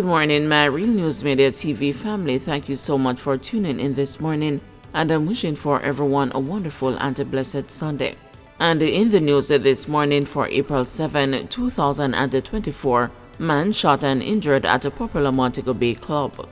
Good morning, my Real News Media TV family. Thank you so much for tuning in this morning, and I'm wishing for everyone a wonderful and a blessed Sunday. And in the news this morning for April 7, 2024, man shot and injured at a popular Montego Bay club.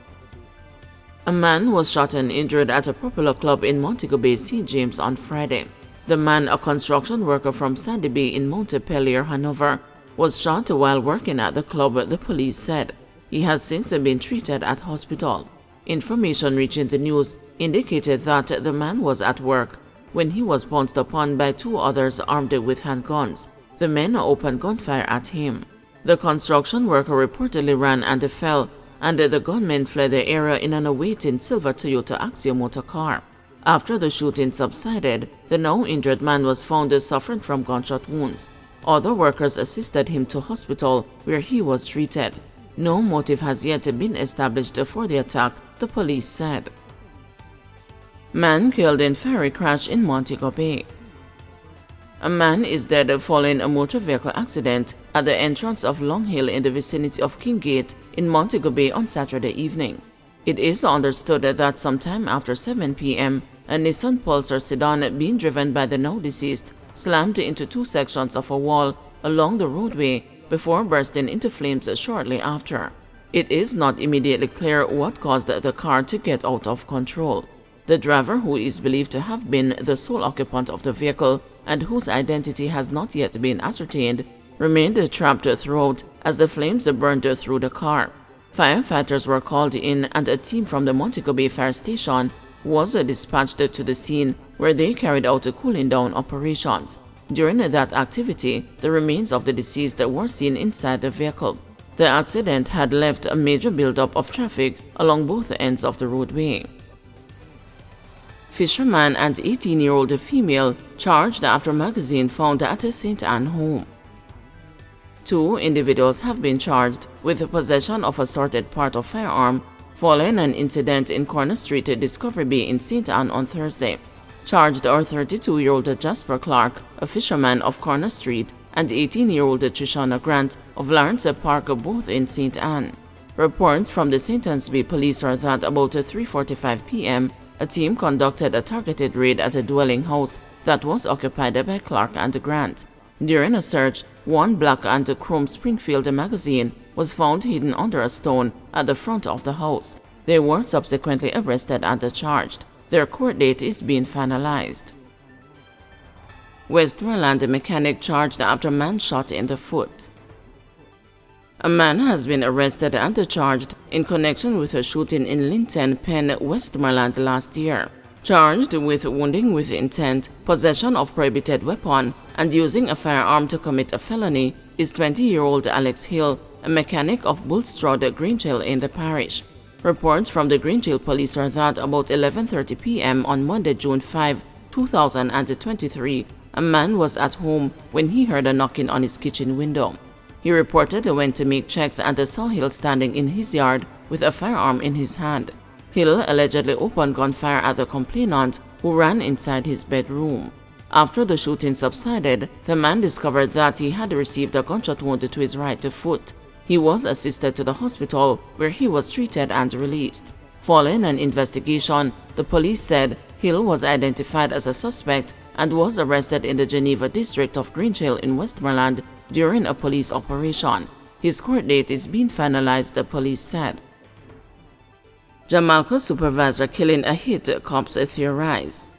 A man was shot and injured at a popular club in Montego Bay, St. James on Friday. The man, a construction worker from Sandy Bay in Montpelier, Hanover, was shot while working at the club, the police said. He has since been treated at hospital. Information reaching the news indicated that the man was at work when he was pounced upon by two others armed with handguns. The men opened gunfire at him. The construction worker reportedly ran and fell, and the gunmen fled the area in an awaiting silver Toyota Axio motor car. After the shooting subsided, the now injured man was found suffering from gunshot wounds. Other workers assisted him to hospital where he was treated. No motive has yet been established for the attack, the police said. Man killed in ferry crash in Montego Bay. A man is dead following a motor vehicle accident at the entrance of Long Hill in the vicinity of King Gate in Montego Bay on Saturday evening. It is understood that sometime after 7 p.m., a Nissan Pulsar sedan being driven by the now deceased slammed into two sections of a wall along the roadway before bursting into flames shortly after. It is not immediately clear what caused the car to get out of control. The driver, who is believed to have been the sole occupant of the vehicle and whose identity has not yet been ascertained, remained trapped throughout as the flames burned through the car. Firefighters were called in and a team from the Montego Bay Fire Station was dispatched to the scene where they carried out cooling down operations. During that activity, the remains of the deceased were seen inside the vehicle. The accident had left a major buildup of traffic along both ends of the roadway. Fisherman and 18-year-old female charged after magazine found at a St. Anne home. Two individuals have been charged with possession of assorted part of firearm following an incident in Corner Street, Discovery Bay in St. Anne on Thursday. Charged are 32-year-old Jasper Clark, a fisherman of Corner Street, and 18-year-old Trishana Grant of Lawrence Park, both in St. Anne. Reports from the St. Anne's Bay Police are that about 3:45 p.m., a team conducted a targeted raid at a dwelling house that was occupied by Clark and Grant. During a search, one black and chrome Springfield magazine was found hidden under a stone at the front of the house. They were subsequently arrested and charged. Their court date is being finalized. Westmoreland mechanic charged after man shot in the foot. A man has been arrested and charged in connection with a shooting in Linton Pen, Westmoreland last year. Charged with wounding with intent, possession of prohibited weapon, and using a firearm to commit a felony is 20-year-old Alex Hill, a mechanic of Bulstrode, Greenhill in the parish. Reports from the Greenhill Police are that about 11:30 p.m. on Monday, June 5, 2023, a man was at home when he heard a knocking on his kitchen window. He reportedly went to make checks and saw Hill standing in his yard with a firearm in his hand. Hill allegedly opened gunfire at the complainant, who ran inside his bedroom. After the shooting subsided, the man discovered that he had received a gunshot wound to his right foot. He was assisted to the hospital, where he was treated and released. Following an investigation, the police said Hill was identified as a suspect and was arrested in the Geneva district of Greenhill in Westmoreland during a police operation. His court date is being finalized, the police said. Jamaica supervisor killing a hit, cops theorize.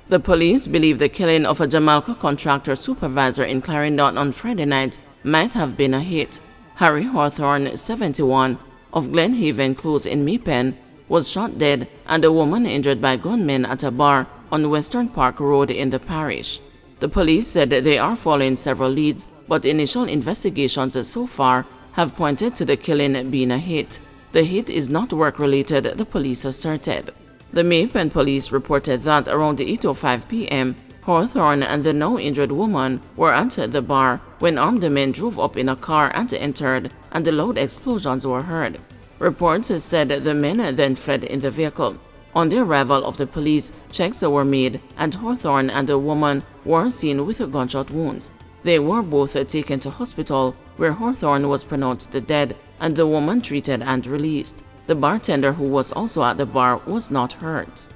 The police believe the killing of a Jamaica contractor supervisor in Clarendon on Friday night might have been a hit. Harry Hawthorne, 71, of Glenhaven Close in Maypen, was shot dead and a woman injured by gunmen at a bar on Western Park Road in the parish. The police said they are following several leads, but initial investigations so far have pointed to the killing being a hit. The hit is not work-related, the police asserted. The Maypen police reported that around 8:05 p.m., Hawthorne and the now injured woman were at the bar when armed men drove up in a car and entered, and the loud explosions were heard. Reports said the men then fled in the vehicle. On the arrival of the police, checks were made, and Hawthorne and the woman were seen with gunshot wounds. They were both taken to hospital, where Hawthorne was pronounced dead and the woman treated and released. The bartender, who was also at the bar, was not hurt.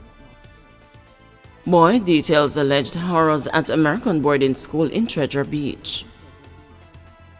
Boy details alleged horrors at American boarding school in Treasure Beach.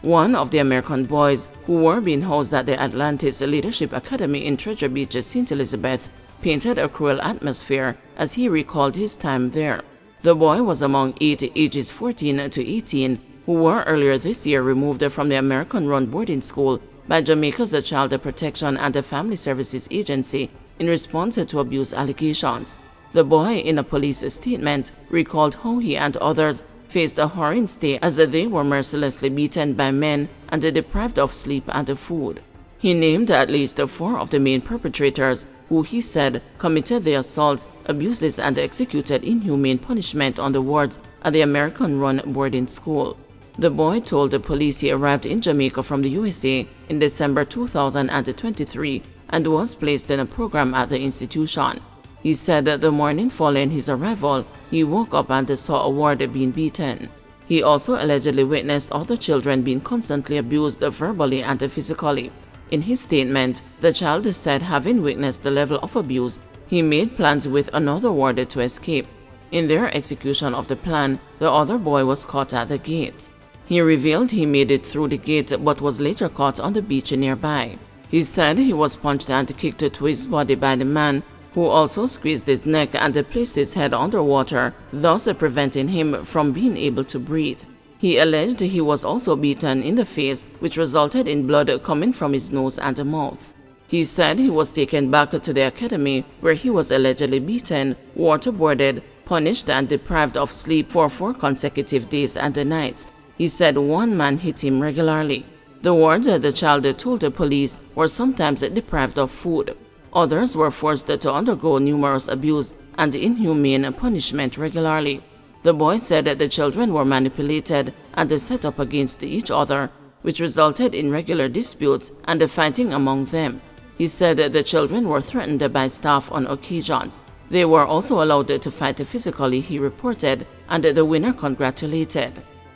One of the American boys who were being housed at the Atlantis Leadership Academy in Treasure Beach, St. Elizabeth, painted a cruel atmosphere as he recalled his time there. The boy was among 8 ages 14 to 18 who were earlier this year removed from the American-run boarding school by Jamaica's Child Protection and Family Services Agency in response to abuse allegations. The boy, in a police statement, recalled how he and others faced a horrid stay as they were mercilessly beaten by men and deprived of sleep and food. He named at least 4 of the main perpetrators who he said committed the assaults, abuses, and executed inhumane punishment on the wards at the American-run boarding school. The boy told the police he arrived in Jamaica from the USA in December 2023 and was placed in a program at the institution. He said that the morning following his arrival, he woke up and saw a ward being beaten. He also allegedly witnessed other children being constantly abused verbally and physically. In his statement, the child said having witnessed the level of abuse, he made plans with another ward to escape. In their execution of the plan, the other boy was caught at the gate. He revealed he made it through the gate but was later caught on the beach nearby. He said he was punched and kicked to his body by the man, who also squeezed his neck and placed his head underwater, thus preventing him from being able to breathe. He alleged he was also beaten in the face, which resulted in blood coming from his nose and mouth. He said he was taken back to the academy, where he was allegedly beaten, waterboarded, punished, and deprived of sleep for 4 consecutive days and nights. He said one man hit him regularly. The wards the child told the police were sometimes deprived of food. Others were forced to undergo numerous abuse and inhumane punishment regularly. The boy said that the children were manipulated and set up against each other, which resulted in regular disputes and fighting among them. He said that the children were threatened by staff on occasions. They were also allowed to fight physically, he reported, and the winner congratulated.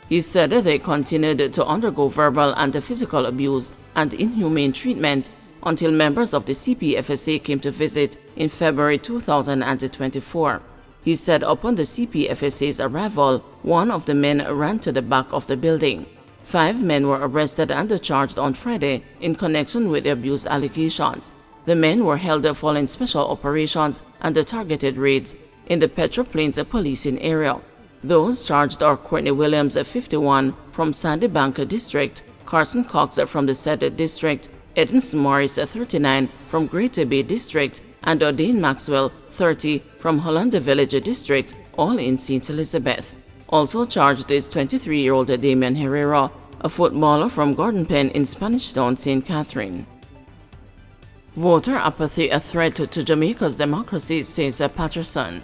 He said they continued to undergo verbal and physical abuse and inhumane treatment until members of the CPFSA came to visit in February 2024. He said upon the CPFSA's arrival, one of the men ran to the back of the building. 5 men were arrested and charged on Friday in connection with the abuse allegations. The men were held following special operations and targeted raids in the Petro Plains policing area. Those charged are Courtney Williams, 51, from Sandy Bank District, Carson Cox from the said district, Edens Morris, 39, from Greater Bay District, and O'Dane Maxwell, 30, from Holland Village District, all in St. Elizabeth. Also charged is 23-year-old Damian Herrera, a footballer from Gordon Penn in Spanish Town, St. Catherine. Voter apathy a threat to Jamaica's democracy, says Patterson.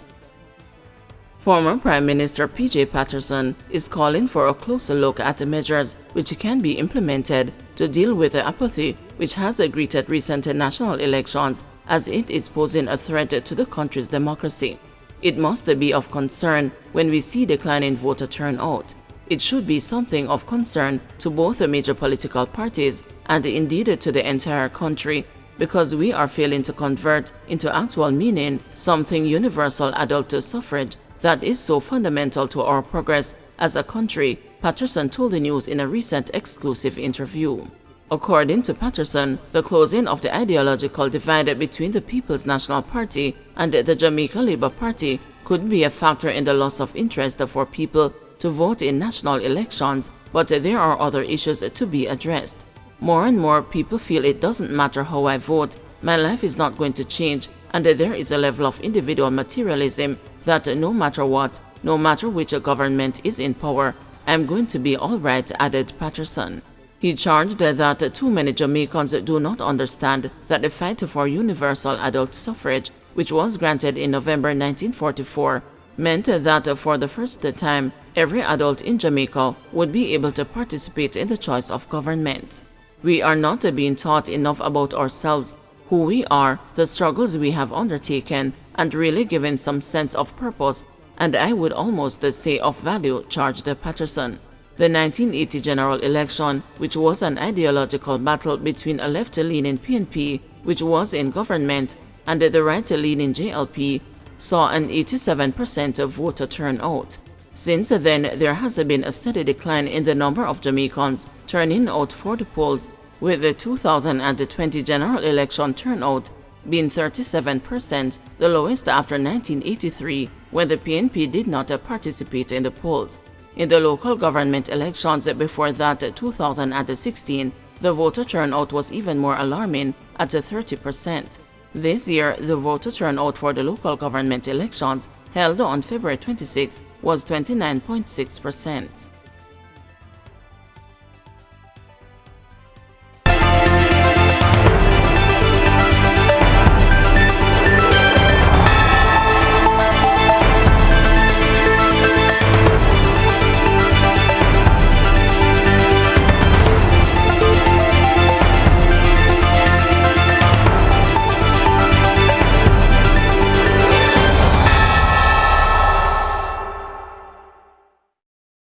Former Prime Minister P.J. Patterson is calling for a closer look at the measures which can be implemented to deal with the apathy which has greeted recent national elections, as it is posing a threat to the country's democracy. It must be of concern when we see declining voter turnout. It should be something of concern to both the major political parties and indeed to the entire country, because we are failing to convert into actual meaning something universal adult suffrage that is so fundamental to our progress as a country, Patterson told the news in a recent exclusive interview. According to Patterson, the closing of the ideological divide between the People's National Party and the Jamaica Labour Party could be a factor in the loss of interest for people to vote in national elections, but there are other issues to be addressed. More and more people feel it doesn't matter how I vote, my life is not going to change, and there is a level of individual materialism that no matter what, no matter which government is in power, I'm going to be all right, added Patterson. He charged that too many Jamaicans do not understand that the fight for universal adult suffrage, which was granted in November 1944, meant that for the first time, every adult in Jamaica would be able to participate in the choice of government. We are not being taught enough about ourselves, who we are, the struggles we have undertaken, and really given some sense of purpose, and I would almost say of value, charged Patterson. The 1980 general election, which was an ideological battle between a left-leaning PNP, which was in government, and the right-leaning JLP, saw an 87% voter turnout. Since then, there has been a steady decline in the number of Jamaicans turning out for the polls, with the 2020 general election turnout being 37%, the lowest after 1983, when the PNP did not participate in the polls. In the local government elections before that, 2016, the voter turnout was even more alarming at 30%. This year, the voter turnout for the local government elections held on February 26 was 29.6%.